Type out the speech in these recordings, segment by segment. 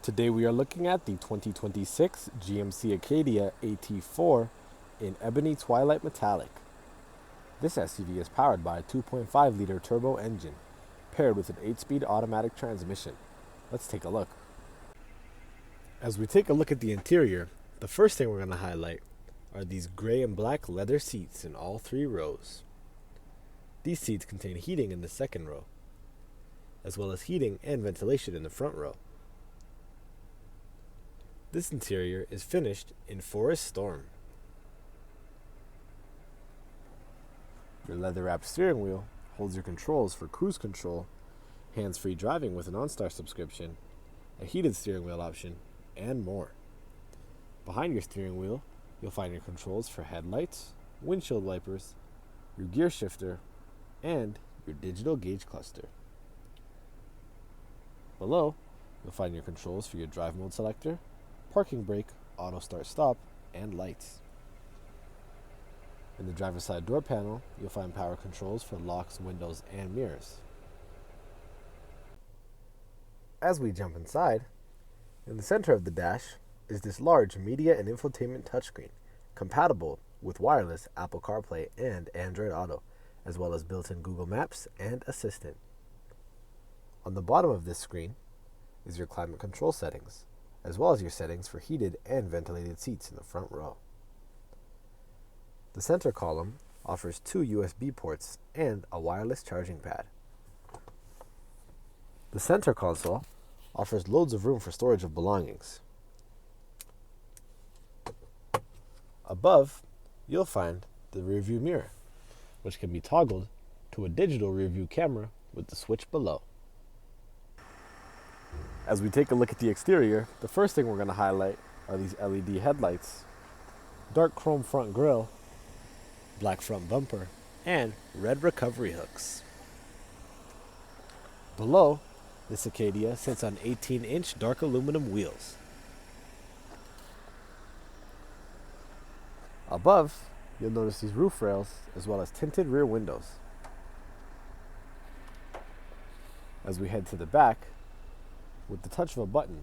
Today we are looking at the 2026 GMC ACADIA AT4 in Ebony Twilight Metallic. This SUV is powered by a 2.5-liter turbo engine, paired with an 8-speed automatic transmission. Let's take a look. As we take a look at the interior, the first thing we're going to highlight are these gray and black leather seats in all 3 rows. These seats contain heating in the second row, as well as heating and ventilation in the front row. This interior is finished in Forest Storm. Your leather-wrapped steering wheel holds your controls for cruise control, hands-free driving with an OnStar subscription, a heated steering wheel option, and more. Behind your steering wheel, you'll find your controls for headlights, windshield wipers, your gear shifter, and your digital gauge cluster. Below, you'll find your controls for your drive mode selector, parking brake, auto start stop, and lights. In the driver's side door panel, you'll find power controls for locks, windows, and mirrors. As we jump inside, in the center of the dash is this large media and infotainment touchscreen, compatible with wireless Apple CarPlay and Android Auto, as well as built-in Google Maps and Assistant. On the bottom of this screen is your climate control settings, as well as your settings for heated and ventilated seats in the front row. The center column offers 2 USB ports and a wireless charging pad. The center console offers loads of room for storage of belongings. Above, you'll find the rearview mirror, which can be toggled to a digital rearview camera with the switch below. As we take a look at the exterior, the first thing we're going to highlight are these LED headlights, dark chrome front grille, black front bumper, and red recovery hooks. Below, this Acadia sits on 18-inch dark aluminum wheels. Above, you'll notice these roof rails as well as tinted rear windows. As we head to the back, with the touch of a button,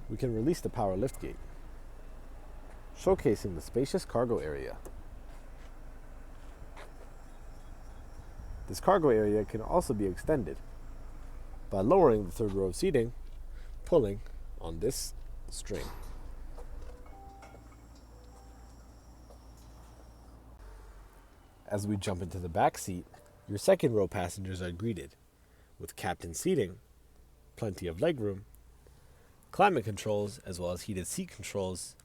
we can release the power liftgate, showcasing the spacious cargo area. This cargo area can also be extended by lowering the third row of seating, pulling on this string. As we jump into the back seat, your second row passengers are greeted with captain seating, plenty of legroom, climate controls as well as heated seat controls,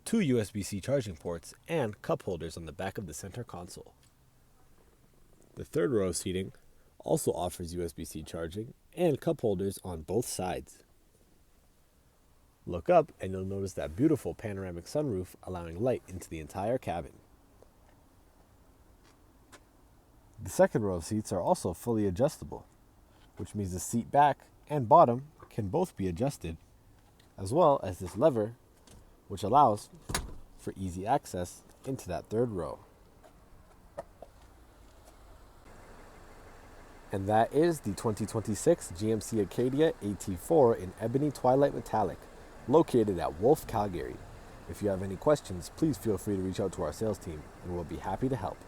2 USB-C charging ports, and cup holders on the back of the center console. The third row seating also offers USB-C charging and cup holders on both sides. Look up and you'll notice that beautiful panoramic sunroof allowing light into the entire cabin. The second row of seats are also fully adjustable, which means the seat back and bottom can both be adjusted, as well as this lever, which allows for easy access into that third row. And that is the 2026 GMC ACADIA AT4 in Ebony Twilight Metallic, located at Wolfe, Calgary. If you have any questions, please feel free to reach out to our sales team, and we'll be happy to help.